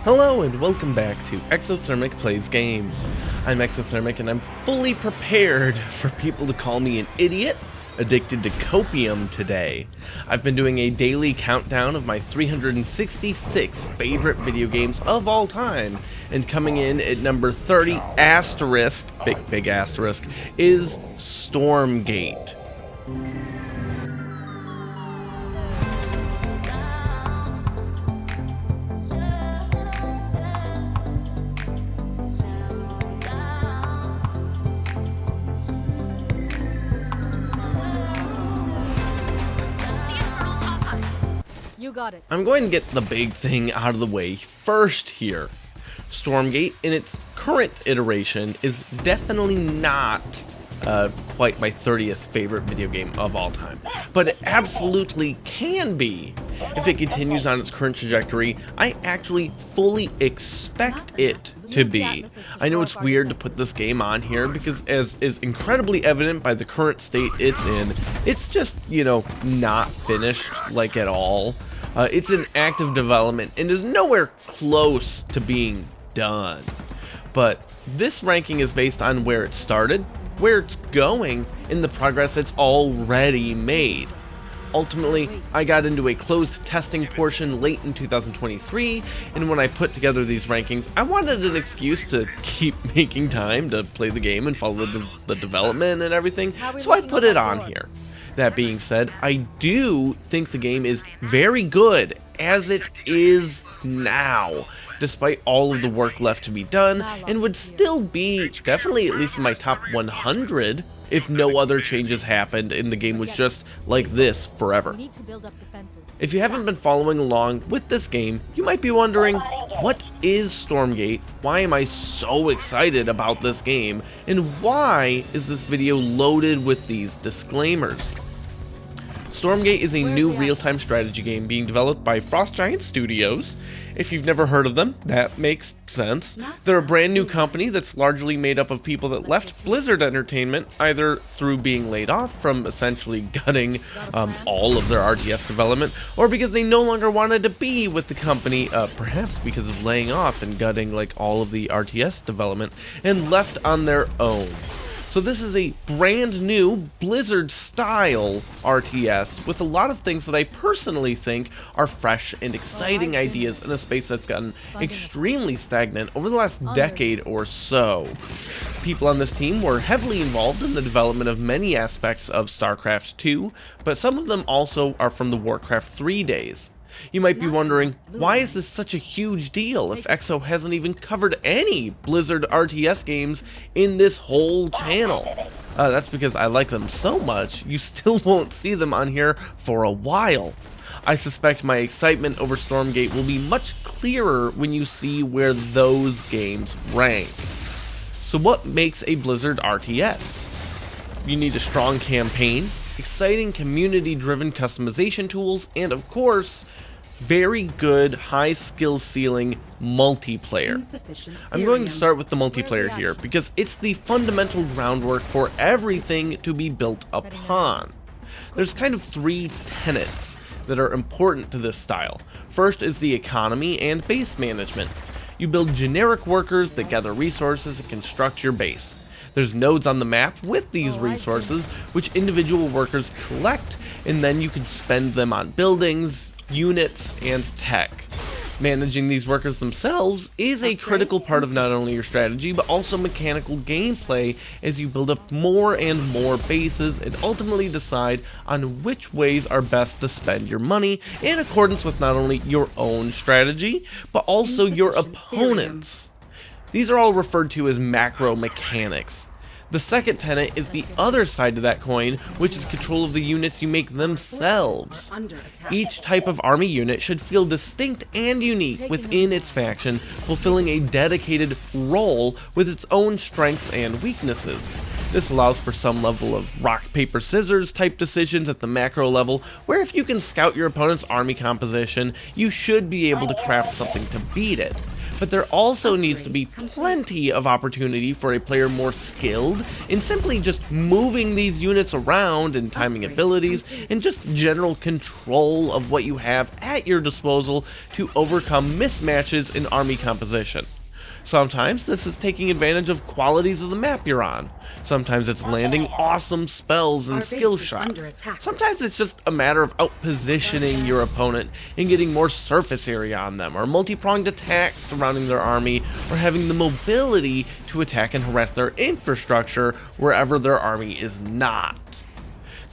Hello and welcome back to Exothermic Plays Games. I'm Exothermic and I'm fully prepared for people to call me an idiot addicted to copium today. I've been doing a daily countdown of my 366 favorite video games of all time, and coming in at number 30, asterisk, big asterisk, is Stormgate. Got it. I'm going to get the big thing out of the way first here. Stormgate, in its current iteration, is definitely not quite my 30th favorite video game of all time, but it absolutely can be if it continues on its current trajectory. I actually fully expect it to be. I know it's weird to put this game on here because, as is incredibly evident by the current state it's in, it's just, not finished, like, at all. It's in active development and is nowhere close to being done. But this ranking is based on where it started, where it's going, and the progress it's already made. Ultimately, I got into a closed testing portion late in 2023, and when I put together these rankings, I wanted an excuse to keep making time to play the game and follow the development and everything, so I put it on here. That being said, I do think the game is very good as it is now, despite all of the work left to be done, and would still be definitely at least in my top 100 if no other changes happened and the game was just like this forever. If you haven't been following along with this game, you might be wondering, what is Stormgate? Why am I so excited about this game? And why is this video loaded with these disclaimers? Stormgate is a new real-time strategy game being developed by Frost Giant Studios. If you've never heard of them, that makes sense. They're a brand new company that's largely made up of people that left Blizzard Entertainment, either through being laid off from essentially gutting all of their RTS development, or because they no longer wanted to be with the company, perhaps because of laying off and gutting like all of the RTS development, and left on their own. So this is a brand new Blizzard-style RTS with a lot of things that I personally think are fresh and exciting ideas in a space that's gotten extremely stagnant over the last decade or so. People on this team were heavily involved in the development of many aspects of StarCraft 2, but some of them also are from the Warcraft 3 days. You might be wondering, why is this such a huge deal if EXO hasn't even covered any Blizzard RTS games in this whole channel? That's because I like them so much, you still won't see them on here for a while. I suspect my excitement over Stormgate will be much clearer when you see where those games rank. So what makes a Blizzard RTS? You need a strong campaign, exciting community-driven customization tools, and of course, very good high skill ceiling multiplayer. I'm going to start with the multiplayer here because it's the fundamental groundwork for everything to be built upon. There's kind of three tenets that are important to this style. First is the economy and base management. You build generic workers that gather resources and construct your base. There's nodes on the map with these resources, which individual workers collect, and then you can spend them on buildings, units, and tech. Managing these workers themselves is a critical part of not only your strategy, but also mechanical gameplay as you build up more and more bases and ultimately decide on which ways are best to spend your money in accordance with not only your own strategy, but also your opponent's. These are all referred to as macro mechanics. The second tenet is the other side of that coin, which is control of the units you make themselves. Each type of army unit should feel distinct and unique within its faction, fulfilling a dedicated role with its own strengths and weaknesses. This allows for some level of rock, paper, scissors type decisions at the macro level, where if you can scout your opponent's army composition, you should be able to craft something to beat it. but there also needs to be plenty of opportunity for a player more skilled in simply just moving these units around and timing abilities and just general control of what you have at your disposal to overcome mismatches in army composition. Sometimes this is taking advantage of qualities of the map you're on. Sometimes it's landing awesome spells and skill shots. Sometimes it's just a matter of outpositioning your opponent and getting more surface area on them, or multi-pronged attacks surrounding their army, or having the mobility to attack and harass their infrastructure wherever their army is not.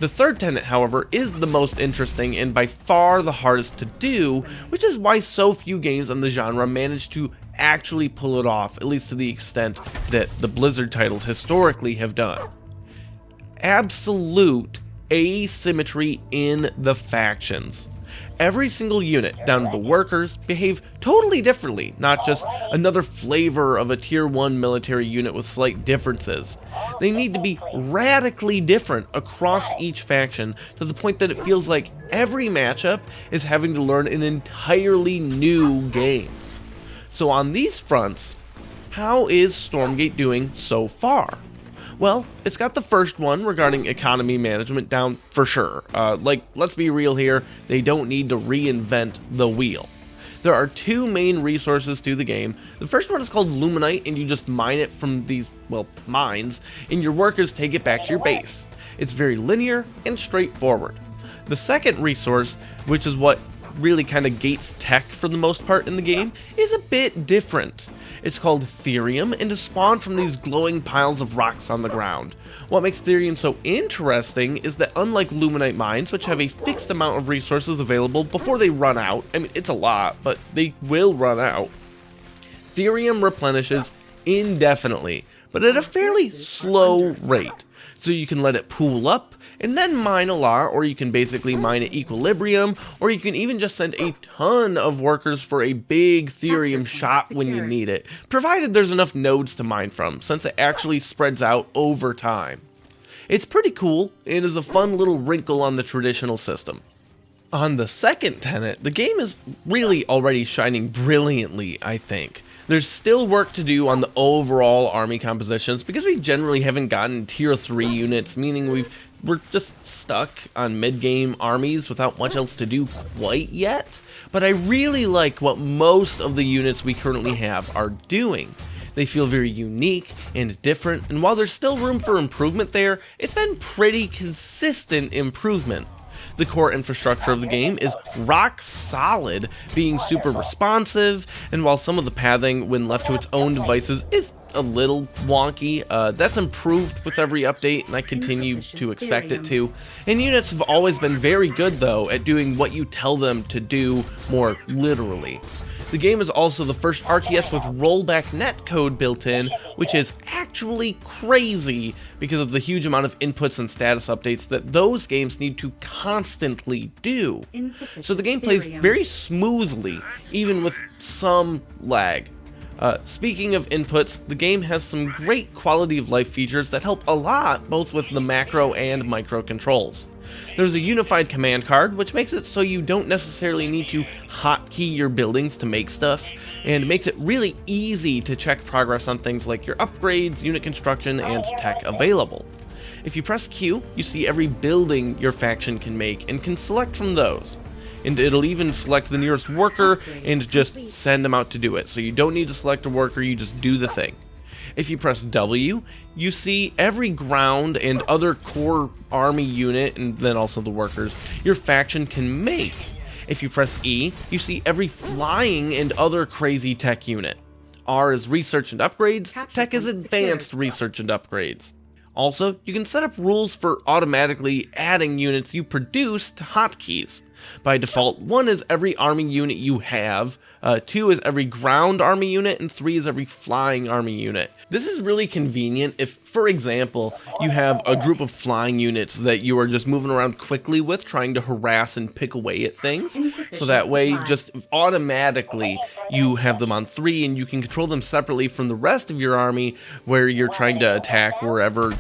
The third tenet, however, is the most interesting and by far the hardest to do, which is why so few games in the genre manage to actually pull it off, at least to the extent that the Blizzard titles historically have done. Absolute asymmetry in the factions. Every single unit, down to the workers, behave totally differently, not just another flavor of a tier 1 military unit with slight differences. They need to be radically different across each faction to the point that it feels like every matchup is having to learn an entirely new game. So on these fronts, how is Stormgate doing so far? Well, it's got the first one regarding economy management down for sure. Let's be real here, they don't need to reinvent the wheel. There are two main resources to the game. The first one is called Luminite, and you just mine it from these, mines, and your workers take it back to your base. It's very linear and straightforward. The second resource, which is what really kind of gates tech for the most part in the game, is a bit different. It's called Therium, and is spawned from these glowing piles of rocks on the ground. What makes Therium so interesting is that unlike Luminite mines, which have a fixed amount of resources available before they run out, I mean, it's a lot, but they will run out, Therium replenishes indefinitely, but at a fairly slow rate. So you can let it pool up, and then mine a lot, or you can basically mine at equilibrium, or you can even just send a ton of workers for a big Therium shot when you need it, provided there's enough nodes to mine from, since it actually spreads out over time. It's pretty cool, and is a fun little wrinkle on the traditional system. On the second tenet, the game is really already shining brilliantly, I think. There's still work to do on the overall army compositions because we generally haven't gotten tier 3 units, meaning we're just stuck on mid-game armies without much else to do quite yet. But I really like what most of the units we currently have are doing. They feel very unique and different, and while there's still room for improvement there, it's been pretty consistent improvement. The core infrastructure of the game is rock solid, being super responsive, and while some of the pathing when left to its own devices is a little wonky, that's improved with every update, and I continue to expect it to. And units have always been very good though at doing what you tell them to do more literally. The game is also the first RTS with rollback netcode built in, which is actually crazy because of the huge amount of inputs and status updates that those games need to constantly do. So the game plays very smoothly, even with some lag. Speaking of inputs, the game has some great quality of life features that help a lot both with the macro and micro controls. There's a unified command card, which makes it so you don't necessarily need to hotkey your buildings to make stuff, and makes it really easy to check progress on things like your upgrades, unit construction, and tech available. If you press Q, you see every building your faction can make and can select from those. And it'll even select the nearest worker and just send them out to do it. So you don't need to select a worker, you just do the thing. If you press W, you see every ground and other core army unit, and then also the workers, your faction can make. If you press E, you see every flying and other crazy tech unit. R is research and upgrades, tech is advanced research and upgrades. Also, you can set up rules for automatically adding units you produce to hotkeys. By default, 1 is every army unit you have, 2 is every ground army unit, and 3 is every flying army unit. This is really convenient if, for example, you have a group of flying units that you are just moving around quickly with, trying to harass and pick away at things. So that way, just automatically, you have them on 3 and you can control them separately from the rest of your army where you're trying to attack wherever,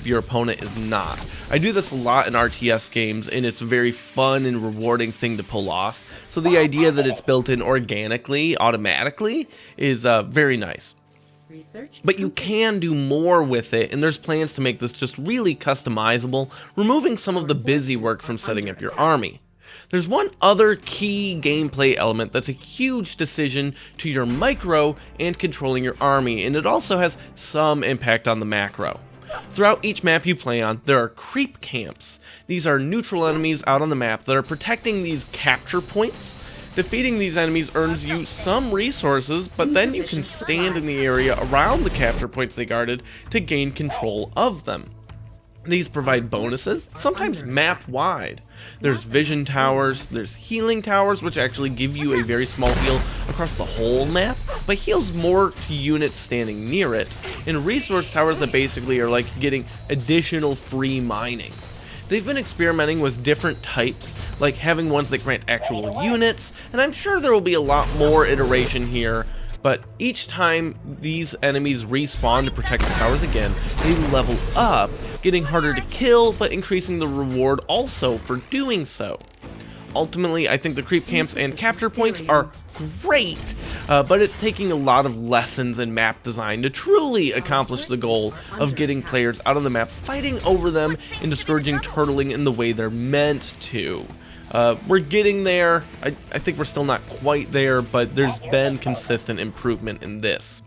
your opponent is not. I do this a lot in RTS games, and it's a very fun and rewarding thing to pull off. So the idea that it's built in organically, automatically, is very nice. But you can do more with it, and there's plans to make this just really customizable, removing some of the busy work from setting up your army. There's one other key gameplay element that's a huge decision to your micro and controlling your army, and it also has some impact on the macro. Throughout each map you play on, there are creep camps. These are neutral enemies out on the map that are protecting these capture points. Defeating these enemies earns you some resources, but then you can stand in the area around the capture points they guarded to gain control of them. These provide bonuses, sometimes map-wide. There's vision towers, there's healing towers, which actually give you a very small heal across the whole map, but heals more to units standing near it, and resource towers that basically are like getting additional free mining. They've been experimenting with different types, like having ones that grant actual units, and I'm sure there will be a lot more iteration here, but each time these enemies respawn to protect the towers again, they level up, getting harder to kill, but increasing the reward also for doing so. Ultimately, I think the creep camps and capture points are great, but it's taking a lot of lessons in map design to truly accomplish the goal of getting players out on the map, fighting over them, and discouraging turtling in the way they're meant to. We're getting there. I think we're still not quite there, but there's been consistent improvement in this.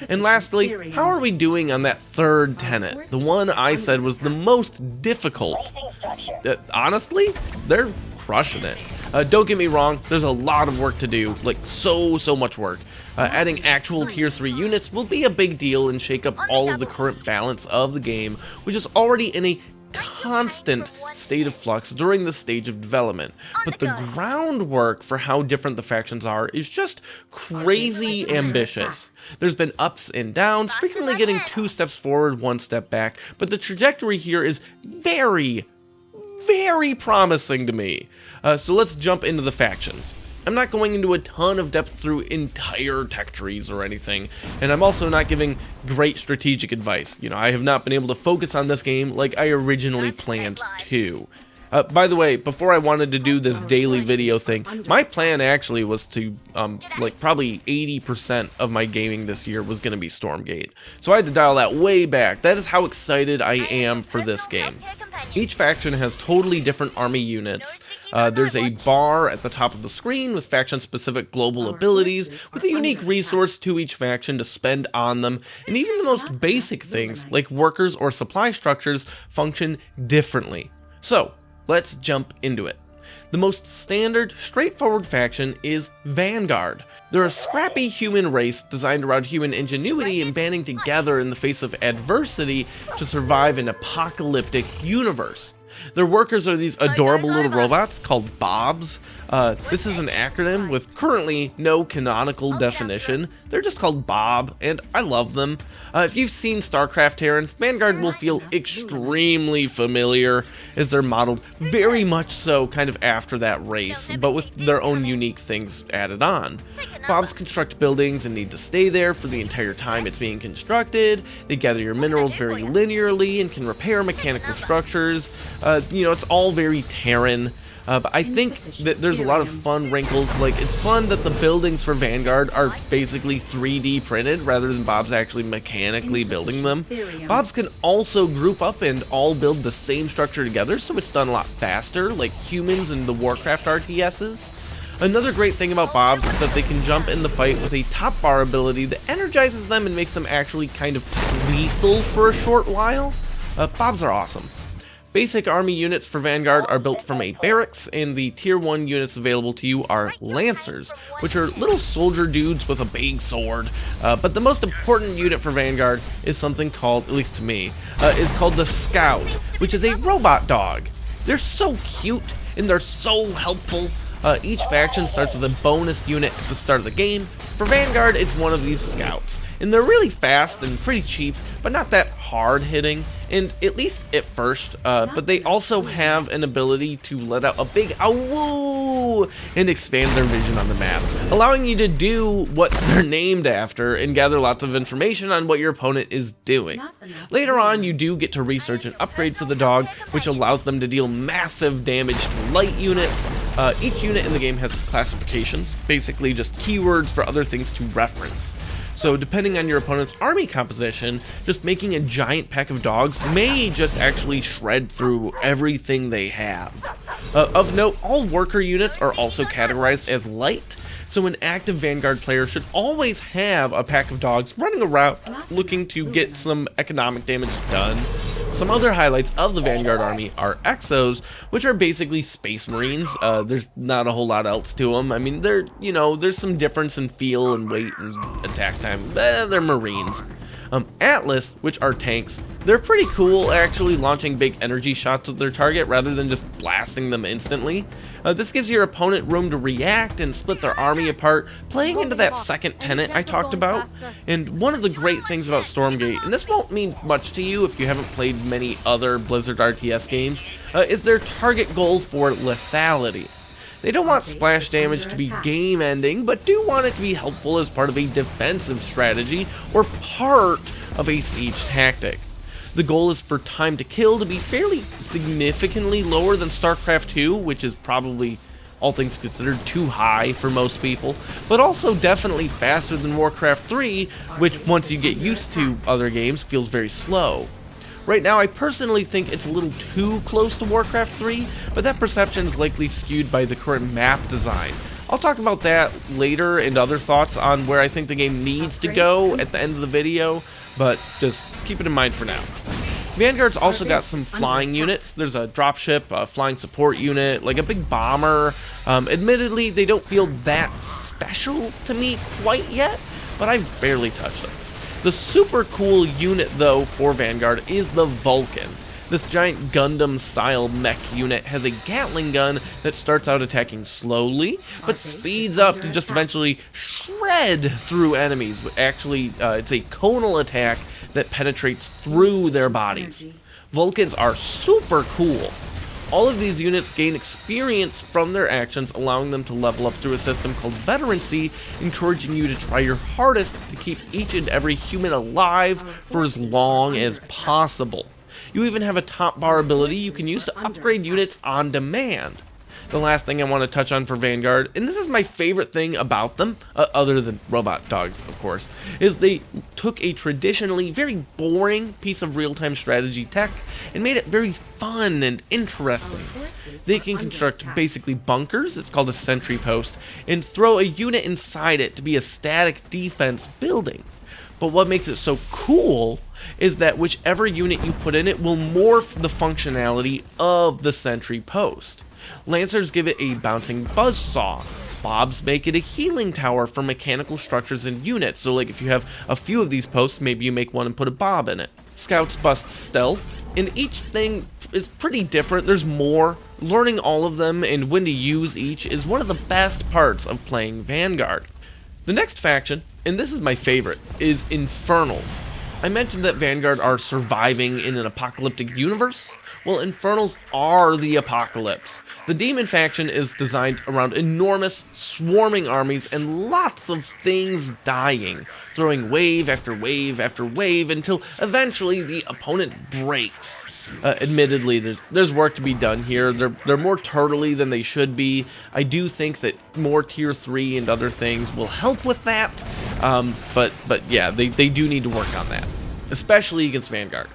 And lastly, how are we doing on that third tenet? The one I said was the most difficult. Honestly, they're crushing it. Don't get me wrong, there's a lot of work to do, like so much work. Adding actual tier 3 units will be a big deal and shake up all of the current balance of the game, which is already in a constant state of flux during this stage of development, but the groundwork for how different the factions are is just crazy ambitious. There's been ups and downs, frequently getting 2 steps forward, 1 step back, but the trajectory here is very promising to me. So let's jump into the factions. I'm not going into a ton of depth through entire tech trees or anything, and I'm also not giving great strategic advice. You know, I have not been able to focus on this game like I originally planned to. By the way, before I wanted to do this daily video thing, my plan actually was to, like probably 80% of my gaming this year was going to be Stormgate. So I had to dial that way back. That is how excited I am for this game. Each faction has totally different army units. There's a bar at the top of the screen with faction-specific global abilities, with a unique resource to each faction to spend on them, and even the most basic things, like workers or supply structures, function differently. So, let's jump into it. The most standard, straightforward faction is Vanguard. They're a scrappy human race designed around human ingenuity and banding together in the face of adversity to survive an apocalyptic universe. Their workers are these adorable little robots called Bobs. This is an acronym with currently no canonical definition. They're just called Bob, and I love them. If you've seen StarCraft Terrans, Vanguard will feel extremely familiar, as they're modeled very much so kind of after that race, but with their own unique things added on. Bobs construct buildings and need to stay there for the entire time it's being constructed. They gather your minerals very linearly and can repair mechanical structures. You know, it's all very Terran. But I think that there's a lot of fun wrinkles. Like, it's fun that the buildings for Vanguard are basically 3D printed rather than Bobs actually mechanically building them. Bobs can also group up and all build the same structure together, so it's done a lot faster, like humans in the Warcraft RTSs. Another great thing about Bobs is that they can jump in the fight with a top bar ability that energizes them and makes them actually kind of lethal for a short while. Bobs are awesome. Basic army units for Vanguard are built from a barracks, and the tier 1 units available to you are Lancers, which are little soldier dudes with a big sword. But the most important unit for Vanguard is something called, at least to me, is called the Scout, which is a robot dog. They're so cute, and they're so helpful. Each faction starts with a bonus unit at the start of the game. For Vanguard, it's one of these Scouts, and they're really fast and pretty cheap, but not that hard-hitting, and at least at first, but they also have an ability to let out a big "awoo" and expand their vision on the map, allowing you to do what they're named after and gather lots of information on what your opponent is doing. Later on, you do get to research an upgrade for the dog, which allows them to deal massive damage to light units. Each unit in the game has classifications, basically just keywords for other things to reference. So depending on your opponent's army composition, just making a giant pack of dogs may just actually shred through everything they have. Of note, all worker units are also categorized as light, so an active Vanguard player should always have a pack of dogs running around looking to get some economic damage done. Some other highlights of the Vanguard army are Exos, which are basically space marines. There's not a whole lot else to them. I mean, there's some difference in feel and weight and attack time. They're marines. Atlas, which are tanks, they're pretty cool actually, launching big energy shots at their target rather than just blasting them instantly. This gives your opponent room to react and split their army apart, playing into that second tenet I talked about. And one of the great things about Stormgate, and this won't mean much to you if you haven't played many other Blizzard RTS games, is their target goal for lethality. They don't want splash damage to be game-ending, but do want it to be helpful as part of a defensive strategy or part of a siege tactic. The goal is for time to kill to be fairly significantly lower than StarCraft 2, which is probably, all things considered, too high for most people, but also definitely faster than Warcraft 3, which once you get used to other games feels very slow. Right now, I personally think it's a little too close to Warcraft 3, but that perception is likely skewed by the current map design. I'll talk about that later and other thoughts on where I think the game needs to go at the end of the video, but just keep it in mind for now. Vanguard's also got some flying units. There's a dropship, a flying support unit, like a big bomber. Admittedly, they don't feel that special to me quite yet, but I've barely touched them. The super cool unit, though, for Vanguard is the Vulcan. This giant Gundam-style mech unit has a Gatling gun that starts out attacking slowly, but speeds up to just eventually shred through enemies. Actually, it's a conal attack that penetrates through their bodies. Vulcans are super cool. All of these units gain experience from their actions, allowing them to level up through a system called Veterancy, encouraging you to try your hardest to keep each and every human alive for as long as possible. You even have a top bar ability you can use to upgrade units on demand. The last thing I want to touch on for Vanguard, and this is my favorite thing about them, other than robot dogs, of course, is they took a traditionally very boring piece of real-time strategy tech and made it very fun and interesting. They can construct basically bunkers, it's called a sentry post, and throw a unit inside it to be a static defense building. But what makes it so cool is that whichever unit you put in it will morph the functionality of the sentry post. Lancers give it a bouncing buzzsaw. Bobs make it a healing tower for mechanical structures and units, so like if you have a few of these posts, maybe you make one and put a bob in it. Scouts bust stealth, and each thing is pretty different. There's more. Learning all of them and when to use each is one of the best parts of playing Vanguard. The next faction, and this is my favorite, is Infernals. I mentioned that Vanguard are surviving in an apocalyptic universe. Well, Infernals are the apocalypse. The demon faction is designed around enormous, swarming armies and lots of things dying, throwing wave after wave after wave until eventually the opponent breaks. Admittedly, there's work to be done here. They're more turtly than they should be. I do think that more tier 3 and other things will help with that. But yeah, they do need to work on that, especially against Vanguard.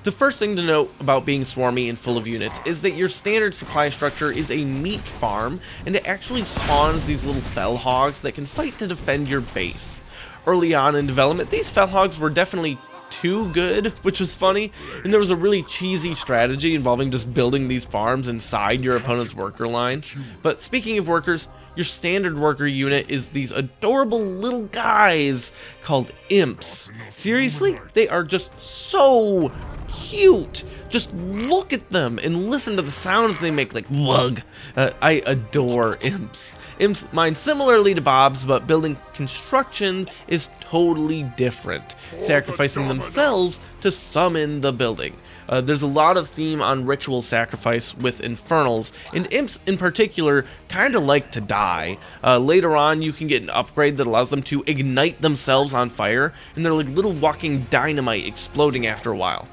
The first thing to note about being swarmy and full of units is that your standard supply structure is a meat farm, and it actually spawns these little fell hogs that can fight to defend your base. Early on in development, these fell hogs were definitely too good, which was funny, and there was a really cheesy strategy involving just building these farms inside your opponent's worker line. But speaking of workers, your standard worker unit is these adorable little guys called imps. Seriously, they are just so cute. Just look at them and listen to the sounds they make, like wug. I adore imps. Imps mine similarly to Bob's, but building construction is totally different, sacrificing themselves to summon the building. There's a lot of theme on ritual sacrifice with Infernals, and imps in particular kind of like to die. Later on, you can get an upgrade that allows them to ignite themselves on fire, and they're like little walking dynamite exploding after a while.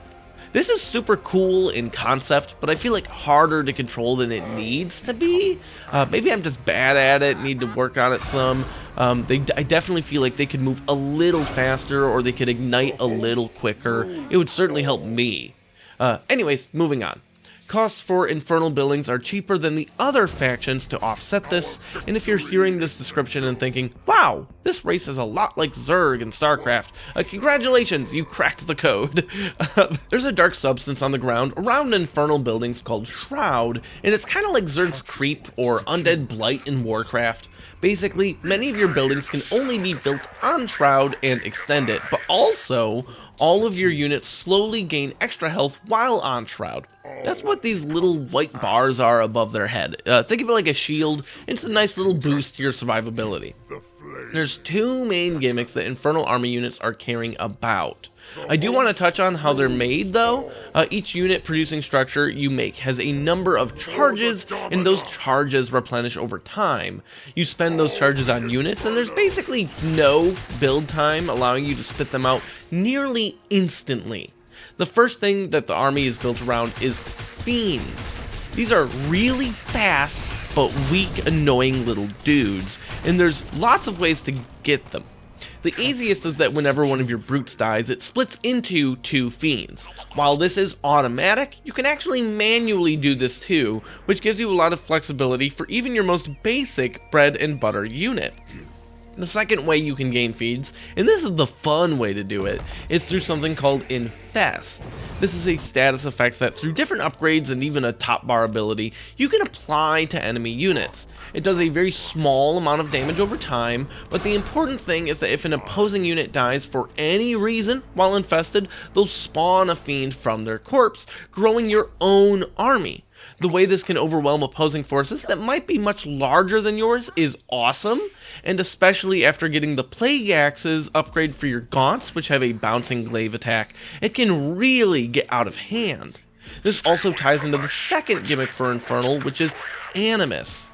This is super cool in concept, but I feel like harder to control than it needs to be. Maybe I'm just bad at it, need to work on it some. I definitely feel like they could move a little faster, or they could ignite a little quicker. It would certainly help me. Anyways, moving on. Costs for Infernal buildings are cheaper than the other factions to offset this, and if you're hearing this description and thinking, wow, this race is a lot like Zerg and StarCraft, congratulations, you cracked the code. There's a dark substance on the ground around Infernal buildings called Shroud, and it's kind of like Zerg's Creep or Undead Blight in Warcraft. Basically, many of your buildings can only be built on Shroud and extend it, but also, all of your units slowly gain extra health while on Shroud. That's what these little white bars are above their head. Think of it like a shield. It's a nice little boost to your survivability. There's two main gimmicks that Infernal army units are caring about. I do want to touch on how they're made, though. Each unit producing structure you make has a number of charges, and those charges replenish over time. You spend those charges on units, and there's basically no build time, allowing you to spit them out nearly instantly. The first thing that the army is built around is fiends. These are really fast, but weak, annoying little dudes, and there's lots of ways to get them. The easiest is that whenever one of your brutes dies, it splits into two fiends. While this is automatic, you can actually manually do this too, which gives you a lot of flexibility for even your most basic bread and butter unit. The second way you can gain feeds, and this is the fun way to do it, is through something called Infest. This is a status effect that through different upgrades and even a top bar ability, you can apply to enemy units. It does a very small amount of damage over time, but the important thing is that if an opposing unit dies for any reason while infested, they'll spawn a fiend from their corpse, growing your own army. The way this can overwhelm opposing forces that might be much larger than yours is awesome, and especially after getting the Plague Axes upgrade for your Gaunts, which have a bouncing glaive attack, it can really get out of hand. This also ties into the second gimmick for Infernal, which is Animus.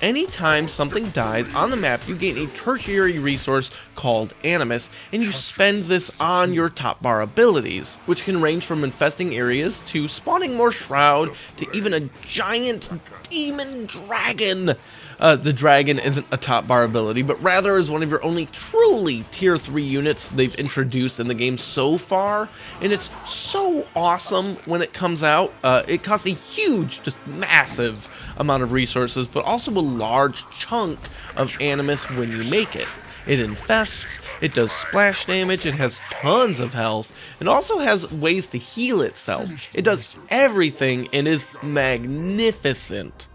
Anytime something dies on the map, you gain a tertiary resource called Animus, and you spend this on your top bar abilities, which can range from infesting areas to spawning more Shroud to even a giant demon dragon. The dragon isn't a top bar ability, but rather is one of your only truly tier 3 units they've introduced in the game so far, and it's so awesome when it comes out. It costs a huge, just massive amount of resources, but also a large chunk of Animus when you make it. It infests, it does splash damage, it has tons of health, and also has ways to heal itself. It does everything and is magnificent.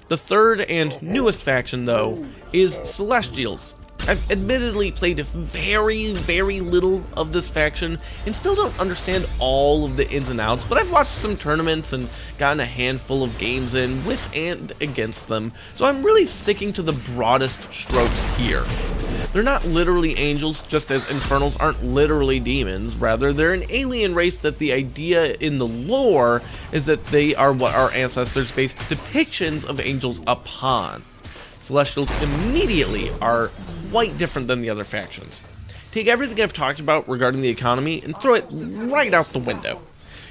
The third and newest faction, though, is Celestials. I've admittedly played very, very little of this faction and still don't understand all of the ins and outs, but I've watched some tournaments and gotten a handful of games in with and against them, so I'm really sticking to the broadest strokes here. They're not literally angels, just as Infernals aren't literally demons. Rather, they're an alien race that the idea in the lore is that they are what our ancestors based depictions of angels upon. Celestials immediately are quite different than the other factions. Take everything I've talked about regarding the economy and throw it right out the window.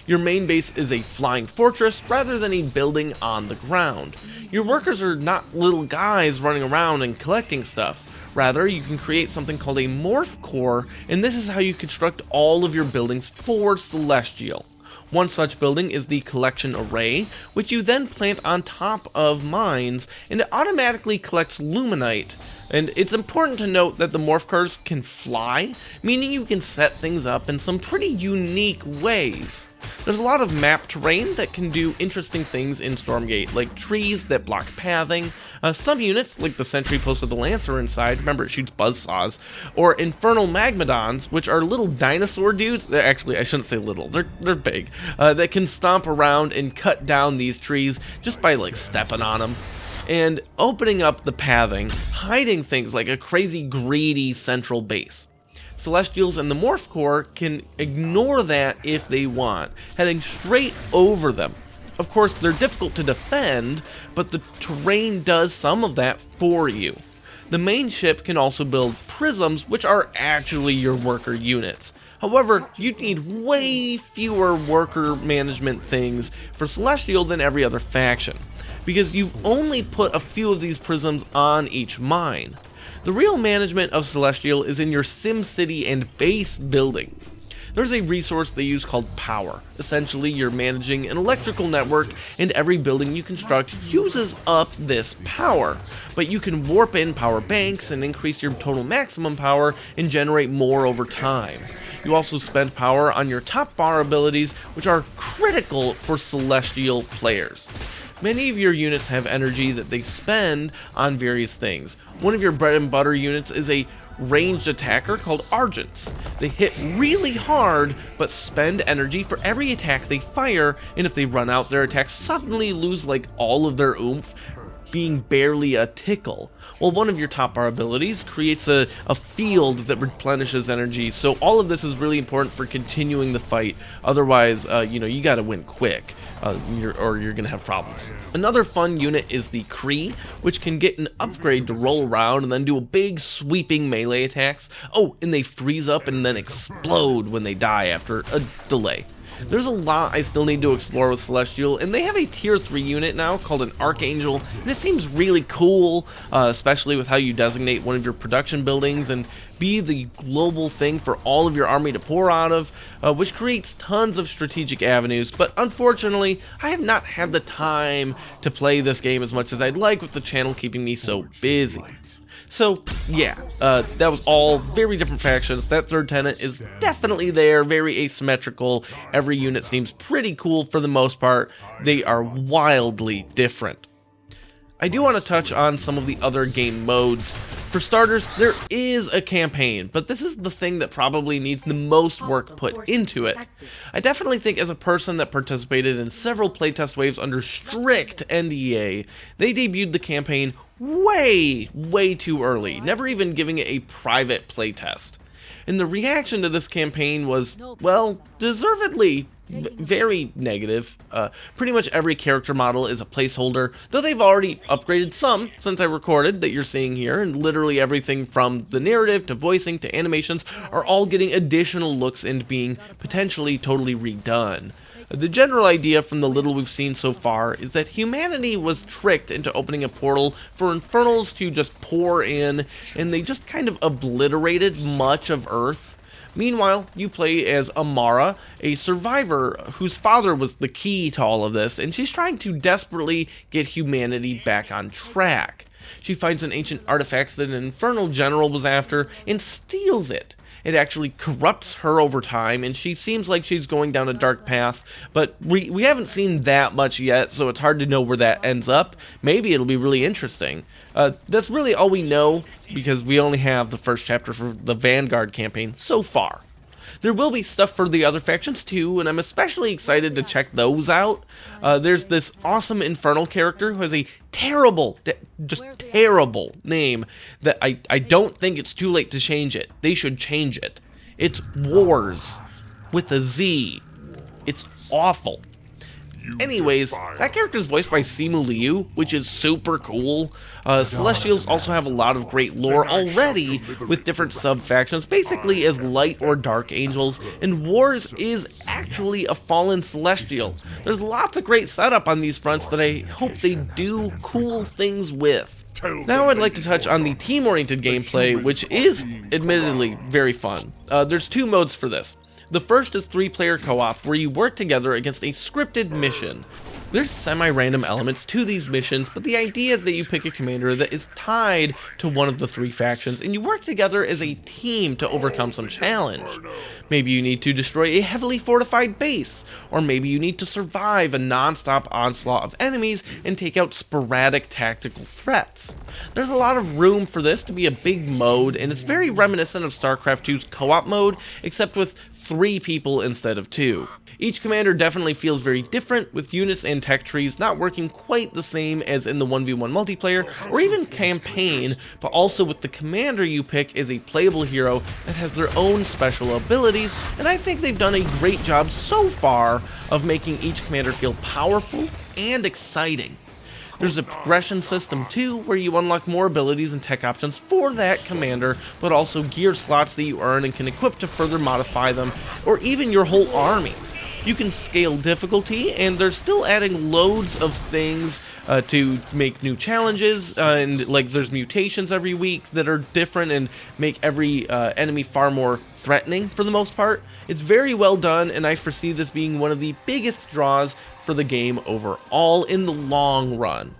Your main base is a flying fortress rather than a building on the ground. Your workers are not little guys running around and collecting stuff. Rather, you can create something called a morph core, and this is how you construct all of your buildings for Celestial. One such building is the collection array, which you then plant on top of mines, and it automatically collects luminite. And it's important to note that the morph cores can fly, meaning you can set things up in some pretty unique ways. There's a lot of map terrain that can do interesting things in Stormgate, like trees that block pathing, some units, like the sentry post of the Lancer inside, remember it shoots buzzsaws, or infernal magmadons, which are little dinosaur dudes, actually I shouldn't say little, they're big, that can stomp around and cut down these trees just by like stepping on them. And opening up the pathing, hiding things like a crazy greedy central base. Celestials and the Morph Core can ignore that if they want, heading straight over them. Of course, they're difficult to defend, but the terrain does some of that for you. The main ship can also build prisms, which are actually your worker units. However, you'd need way fewer worker management things for Celestial than every other faction, because you've only put a few of these prisms on each mine. The real management of Celestial is in your SimCity and base building. There's a resource they use called power. Essentially, you're managing an electrical network, and every building you construct uses up this power. But you can warp in power banks and increase your total maximum power and generate more over time. You also spend power on your top bar abilities, which are critical for Celestial players. Many of your units have energy that they spend on various things. One of your bread and butter units is a ranged attacker called Argents. They hit really hard, but spend energy for every attack they fire, and if they run out, their attacks suddenly lose like all of their oomph, being barely a tickle. Well, one of your top bar abilities creates a field that replenishes energy, so all of this is really important for continuing the fight. Otherwise, you gotta win quick, or you're gonna have problems. Another fun unit is the Kree, which can get an upgrade to roll around and then do a big sweeping melee attacks. Oh, and they freeze up and then explode when they die after a delay. There's a lot I still need to explore with Celestial, and they have a tier 3 unit now called an Archangel, and it seems really cool, especially with how you designate one of your production buildings and be the global thing for all of your army to pour out of, which creates tons of strategic avenues. But unfortunately, I have not had the time to play this game as much as I'd like, with the channel keeping me so busy. So yeah, that was all very different factions. That third tenant is definitely there, very asymmetrical. Every unit seems pretty cool for the most part. They are wildly different. I do want to touch on some of the other game modes. For starters, there is a campaign, but this is the thing that probably needs the most work put into it. I definitely think, as a person that participated in several playtest waves under strict NDA, they debuted the campaign way too early, never even giving it a private playtest. And the reaction to this campaign was, well, deservedly very negative. Pretty much every character model is a placeholder, though they've already upgraded some since I recorded that you're seeing here, and literally everything from the narrative to voicing to animations are all getting additional looks and being potentially totally redone. The general idea from the little we've seen so far is that humanity was tricked into opening a portal for Infernals to just pour in, and they just kind of obliterated much of Earth. Meanwhile, you play as Amara, a survivor whose father was the key to all of this, and she's trying to desperately get humanity back on track. She finds an ancient artifact that an infernal general was after and steals it. It actually corrupts her over time, and she seems like she's going down a dark path, but we haven't seen that much yet, so it's hard to know where that ends up. Maybe it'll be really interesting. That's really all we know, because we only have the first chapter for the Vanguard campaign so far. There will be stuff for the other factions too, and I'm especially excited to check those out. There's this awesome Infernal character who has a terrible, just terrible name that I don't think it's too late to change it. They should change it. It's Wars with a Z. It's awful. Anyways, that character is voiced by Simu Liu, which is super cool. Celestials also have a lot of great lore already with different sub-factions, basically as light or dark angels, and Wars is actually a fallen Celestial. There's lots of great setup on these fronts that I hope they do cool things with. Now I'd like to touch on the team-oriented gameplay, which is admittedly very fun. There's two modes for this. The first is 3-player co-op, where you work together against a scripted mission. There's semi-random elements to these missions, but the idea is that you pick a commander that is tied to one of the 3 factions, and you work together as a team to overcome some challenge. Maybe you need to destroy a heavily fortified base, or maybe you need to survive a non-stop onslaught of enemies and take out sporadic tactical threats. There's a lot of room for this to be a big mode, and it's very reminiscent of StarCraft 2's co-op mode, except with 3 people instead of 2. Each commander definitely feels very different, with units and tech trees not working quite the same as in the 1v1 multiplayer or even campaign, but also with the commander you pick as a playable hero that has their own special abilities, and I think they've done a great job so far of making each commander feel powerful and exciting. There's a progression system too, where you unlock more abilities and tech options for that commander, but also gear slots that you earn and can equip to further modify them, or even your whole army. You can scale difficulty, and they're still adding loads of things to make new challenges, and like there's mutations every week that are different and make every enemy far more threatening for the most part. It's very well done, and I foresee this being one of the biggest draws for the game overall in the long run.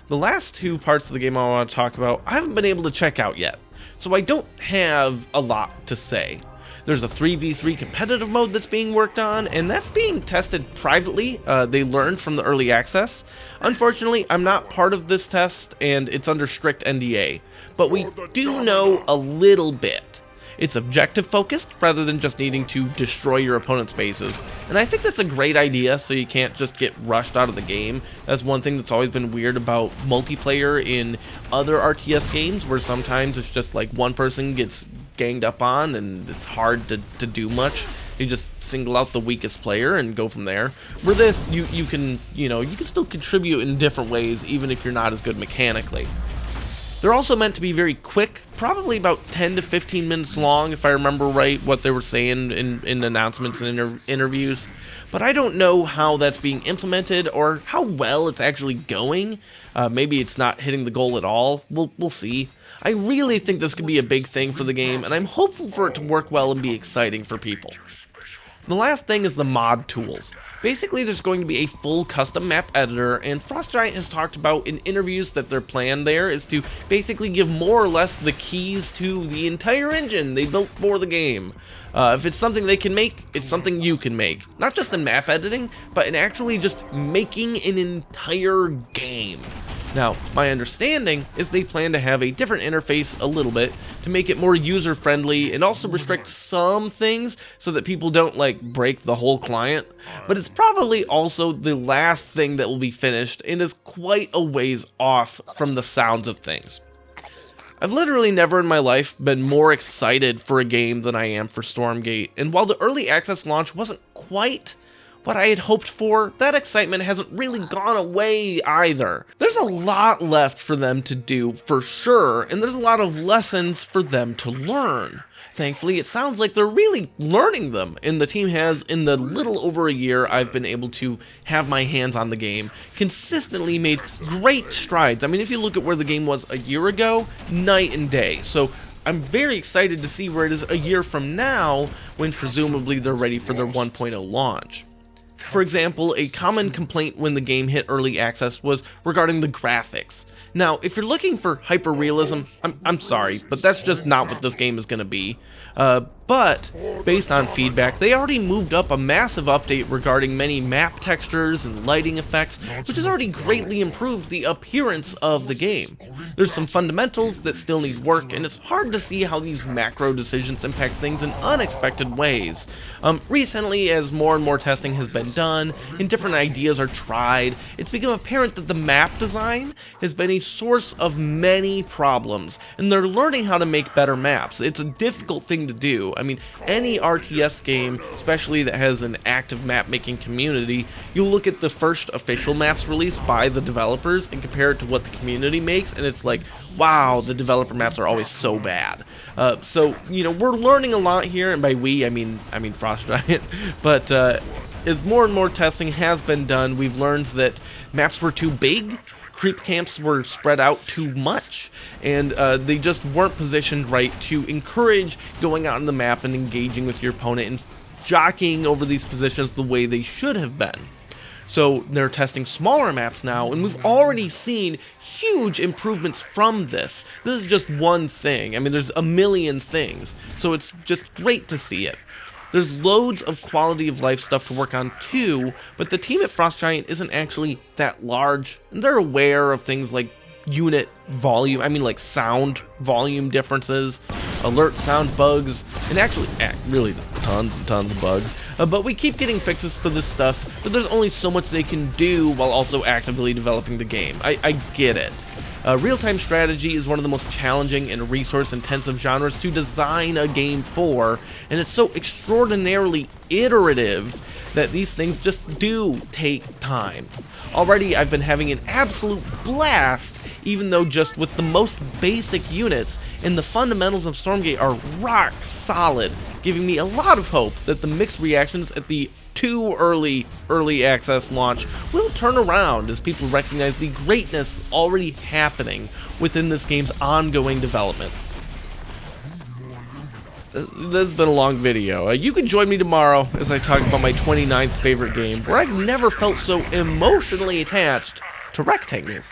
The last two parts of the game I want to talk about, I haven't been able to check out yet, so I don't have a lot to say. There's a 3v3 competitive mode that's being worked on, and that's being tested privately. They learned from the early access. Unfortunately, I'm not part of this test, and it's under strict NDA, but we do know a little bit. It's objective focused rather than just needing to destroy your opponent's bases, and I think that's a great idea, so you can't just get rushed out of the game. That's one thing that's always been weird about multiplayer in other RTS games, where sometimes it's just like one person gets ganged up on and it's hard to do much. You just single out the weakest player and go from there. For this, you can still contribute in different ways, even if you're not as good mechanically. They're also meant to be very quick, probably about 10 to 15 minutes long, if I remember right what they were saying in announcements and interviews. But I don't know how that's being implemented or how well it's actually going. Maybe it's not hitting the goal at all. We'll see. I really think this could be a big thing for the game, and I'm hopeful for it to work well and be exciting for people. The last thing is the mod tools. Basically, there's going to be a full custom map editor, and Frostgiant has talked about in interviews that their plan there is to basically give more or less the keys to the entire engine they built for the game. If it's something they can make, it's something you can make. Not just in map editing, but in actually just making an entire game. Now, my understanding is they plan to have a different interface a little bit to make it more user-friendly and also restrict some things so that people don't, like, break the whole client. But it's probably also the last thing that will be finished and is quite a ways off from the sounds of things. I've literally never in my life been more excited for a game than I am for Stormgate, and while the early access launch wasn't quite what I had hoped for, that excitement hasn't really gone away either. There's a lot left for them to do for sure, and there's a lot of lessons for them to learn. Thankfully, it sounds like they're really learning them, and the team has, in the little over a year I've been able to have my hands on the game, consistently made great strides. I mean, if you look at where the game was a year ago, night and day. So I'm very excited to see where it is a year from now, when presumably they're ready for their 1.0 launch. For example, a common complaint when the game hit early access was regarding the graphics. Now, if you're looking for hyper-realism, I'm sorry, but that's just not what this game is going to be. But, based on feedback, they already moved up a massive update regarding many map textures and lighting effects, which has already greatly improved the appearance of the game. There's some fundamentals that still need work, and it's hard to see how these macro decisions impact things in unexpected ways. Recently, as more and more testing has been done, and different ideas are tried, it's become apparent that the map design has been a source of many problems, and they're learning how to make better maps. It's a difficult thing to do. I mean, any RTS game, especially that has an active map-making community, you'll look at the first official maps released by the developers and compare it to what the community makes, and it's like, wow, the developer maps are always so bad. So, we're learning a lot here, and by we, I mean Frostgiant, but as more and more testing has been done, we've learned that maps were too big, creep camps were spread out too much, and they just weren't positioned right to encourage going out on the map and engaging with your opponent and jockeying over these positions the way they should have been. So they're testing smaller maps now, and we've already seen huge improvements from this. This is just one thing. I mean, there's a million things, so it's just great to see it. There's loads of quality of life stuff to work on too, but the team at Frostgiant isn't actually that large, and they're aware of things like unit volume, like sound volume differences, alert sound bugs, and actually, really tons and tons of bugs. But we keep getting fixes for this stuff, but there's only so much they can do while also actively developing the game. I get it. Real-time strategy is one of the most challenging and resource-intensive genres to design a game for, and it's so extraordinarily iterative that these things just do take time. Already I've been having an absolute blast, even though just with the most basic units, and the fundamentals of Stormgate are rock solid, giving me a lot of hope that the mixed reactions at the too early access launch will turn around as people recognize the greatness already happening within this game's ongoing development. This has been a long video. You can join me tomorrow as I talk about my 29th favorite game, where I've never felt so emotionally attached to rectangles.